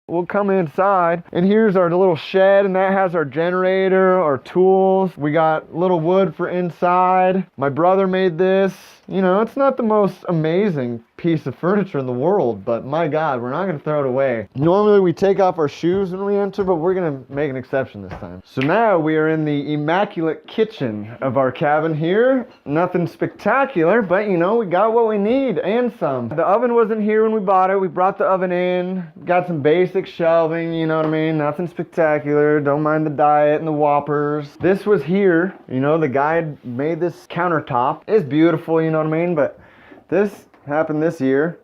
we'll come inside, and here's our little shed, and that has our generator, our tools. We got little wood for inside. My brother made this. You know, it's not the most amazing piece of furniture in the world, but my God, we're not gonna throw it away. Normally we take off our shoes when we enter, but we're gonna make an exception this time. So now we are in the immaculate kitchen of our cabin here. Nothing spectacular, but you know, we got what we need and some. The oven wasn't here when we bought it. We brought the oven in, got some basic shelving, you know what I mean? Nothing spectacular. Don't mind the diet and the Whoppers. This was here, you know, the guy made this countertop. It's beautiful, you know what I mean? But this happened this year.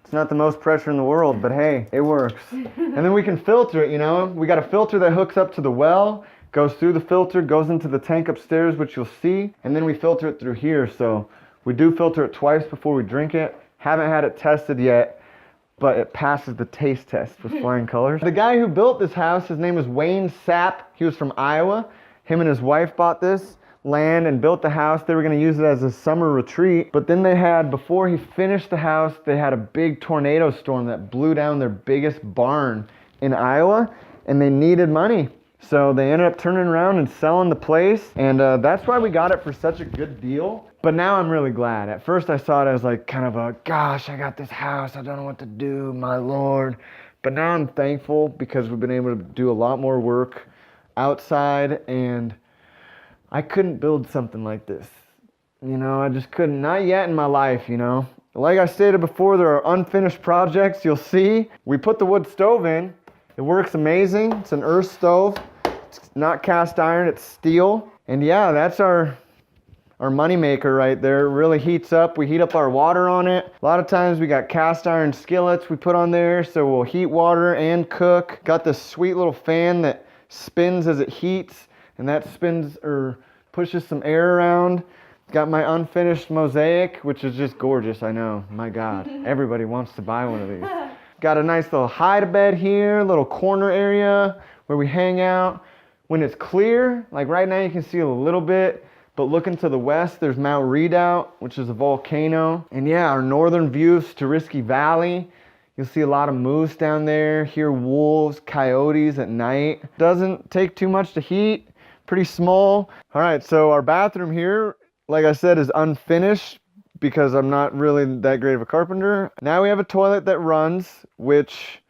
It's not the most pressure in the world, but hey, it works. And then we can filter it, you know? We got a filter that hooks up to the well, goes through the filter, goes into the tank upstairs, which you'll see, and then we filter it through here. So we do filter it twice before we drink it. Haven't had it tested yet, but it passes the taste test with flying colors. The guy who built this house, his name is Wayne Sapp. He was from Iowa. Him and his wife bought this land and built the house. They were going to use it as a summer retreat, but then they had, before he finished the house, they had a big tornado storm that blew down their biggest barn in Iowa, and they needed money. So they ended up turning around and selling the place, and that's why we got it for such a good deal. But now I'm really glad. At first I saw it as like kind of a, gosh, I got this house, I don't know what to do, my Lord. But now I'm thankful because we've been able to do a lot more work outside, and I couldn't build something like this. You know, I just couldn't, not yet in my life, you know. Like I stated before, there are unfinished projects. You'll see, we put the wood stove in. It works amazing. It's an earth stove. It's not cast iron, it's steel. And yeah, that's our money maker right there. It really heats up. We heat up our water on it. A lot of times we got cast iron skillets we put on there, so we'll heat water and cook. Got this sweet little fan that spins as it heats, and that spins or pushes some air around. Got my unfinished mosaic, which is just gorgeous, I know. My God, everybody wants to buy one of these. Got a nice little hide-a-bed here, little corner area where we hang out. When it's clear, like right now you can see a little bit, but looking to the west, there's Mount Redoubt, which is a volcano. And yeah, our northern view of Storiski Valley. You'll see a lot of moose down there, hear wolves, coyotes at night. Doesn't take too much to heat. Pretty small. All right, so our bathroom here, like I said, is unfinished because I'm not really that great of a carpenter. Now we have a toilet that runs, which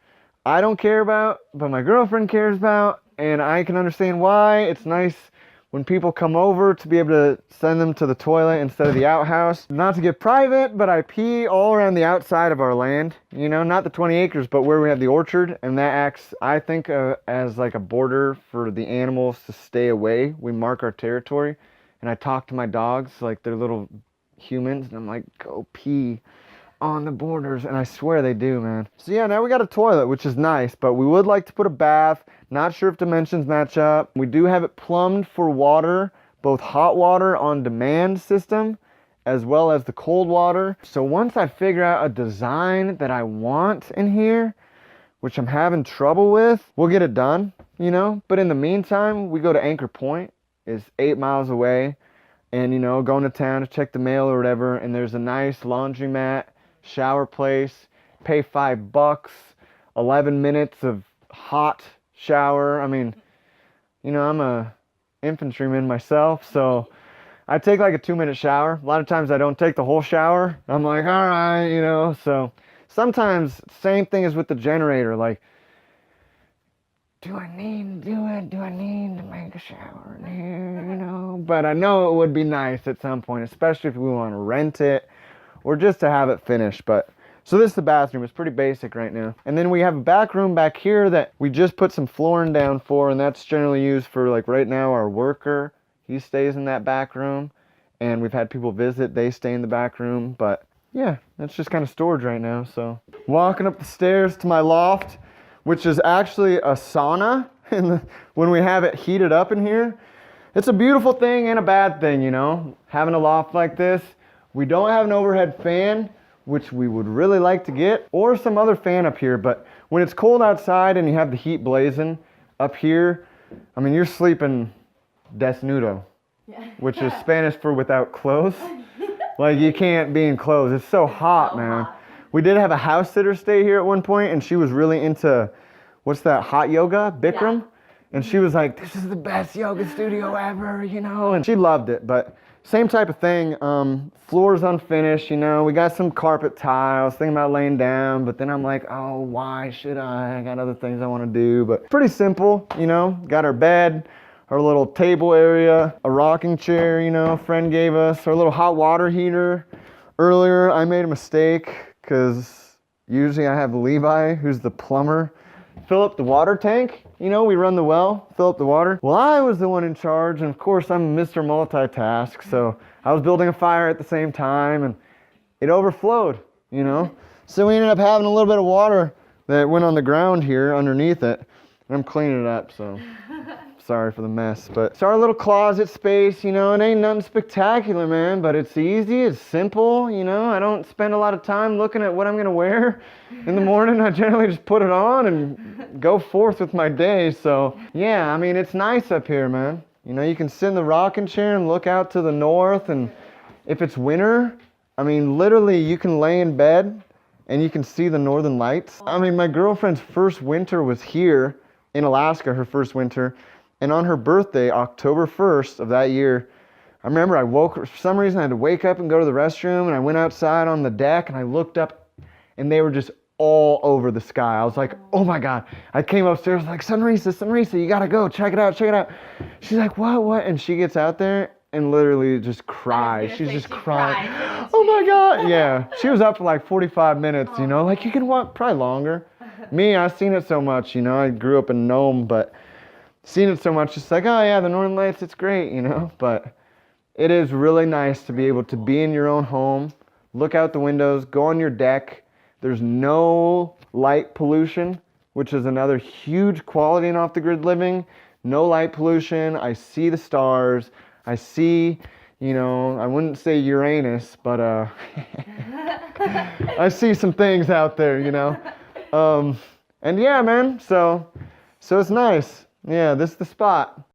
I don't care about, but my girlfriend cares about, and I can understand why. It's nice when people come over to be able to send them to the toilet instead of the outhouse. Not to get private, but I pee all around the outside of our land. You know, not the 20 acres, but where we have the orchard. And that acts, I think, as like a border for the animals to stay away. We mark our territory. And I talk to my dogs like they're little humans. And I'm like, go pee on the borders. And I swear they do, man. So yeah, now we got a toilet, which is nice. But we would like to put a bath. Not sure if dimensions match up. We do have it plumbed for water, both hot water on demand system, as well as the cold water. So once I figure out a design that I want in here, which I'm having trouble with, we'll get it done, you know? But in the meantime, we go to Anchor Point. It's 8 miles away. And, you know, going to town to check the mail or whatever. And there's a nice laundromat, shower place. Pay $5, 11 minutes of hot shower. I mean, you know, I'm a infantryman myself, so I take like a 2-minute shower. A lot of times I don't take the whole shower. I'm like, all right, you know. So sometimes same thing as with the generator, like, do I need to do it? Do I need to make a shower in here, you know? But I know it would be nice at some point, especially if we want to rent it or just to have it finished. But so this is the bathroom. It's pretty basic right now. And then we have a back room back here that we just put some flooring down for, and that's generally used for, like, right now our worker. He stays in that back room, and we've had people visit. They stay in the back room, but yeah, that's just kind of storage right now. So walking up the stairs to my loft, which is actually a sauna when we have it heated up in here. It's a beautiful thing and a bad thing, you know, having a loft like this. We don't have an overhead fan, which we would really like to get, or some other fan up here. But when it's cold outside and you have the heat blazing up here, I mean, you're sleeping desnudo, which is Spanish for without clothes. Like, you can't be in clothes. It's so hot, man. We did have a house sitter stay here at one point, and she was really into, what's that, hot yoga, Bikram? Yeah. And she was like, this is the best yoga studio ever, you know, and she loved it. But same type of thing, floor's unfinished, you know, we got some carpet tiles, thinking about laying down, but then I'm like, oh, why should I got other things I want to do. But pretty simple, you know, got our bed, our little table area, a rocking chair, you know, a friend gave us, our little hot water heater. Earlier, I made a mistake because usually I have Levi, who's the plumber, fill up the water tank. You know, we run the well, fill up the water. Well, I was the one in charge, and of course, I'm Mr. Multitask, so I was building a fire at the same time, and it overflowed, you know? So we ended up having a little bit of water that went on the ground here underneath it, and I'm cleaning it up, so sorry for the mess. But it's our little closet space, you know, it ain't nothing spectacular, man, but it's easy, it's simple, you know, I don't spend a lot of time looking at what I'm gonna wear in the morning. I generally just put it on and go forth with my day. So yeah, I mean, it's nice up here, man. You know, you can sit in the rocking chair and look out to the north, and if it's winter, I mean, literally you can lay in bed and you can see the northern lights. I mean, my girlfriend's first winter was here in Alaska, her first winter. And on her birthday, October 1st of that year, I remember I woke, for some reason I had to wake up and go to the restroom, and I went outside on the deck and I looked up and they were just all over the sky. I was like, oh my God. I came upstairs like, Sunrisa, you gotta go, check it out. She's like, what? And she gets out there and literally just cries. She's just crying. Oh my God. Yeah, she was up for like 45 minutes, you know, like you can walk probably longer. Me, I've seen it so much, you know, I grew up in Nome, but seen it so much, it's like, oh yeah, the Northern Lights, it's great, you know, but it is really nice to be able to be in your own home, look out the windows, go on your deck. There's no light pollution, which is another huge quality in off-the-grid living. No light pollution. I see the stars. I see, you know, I wouldn't say Uranus, but I see some things out there, you know. And yeah, man, so it's nice. Yeah, this is the spot.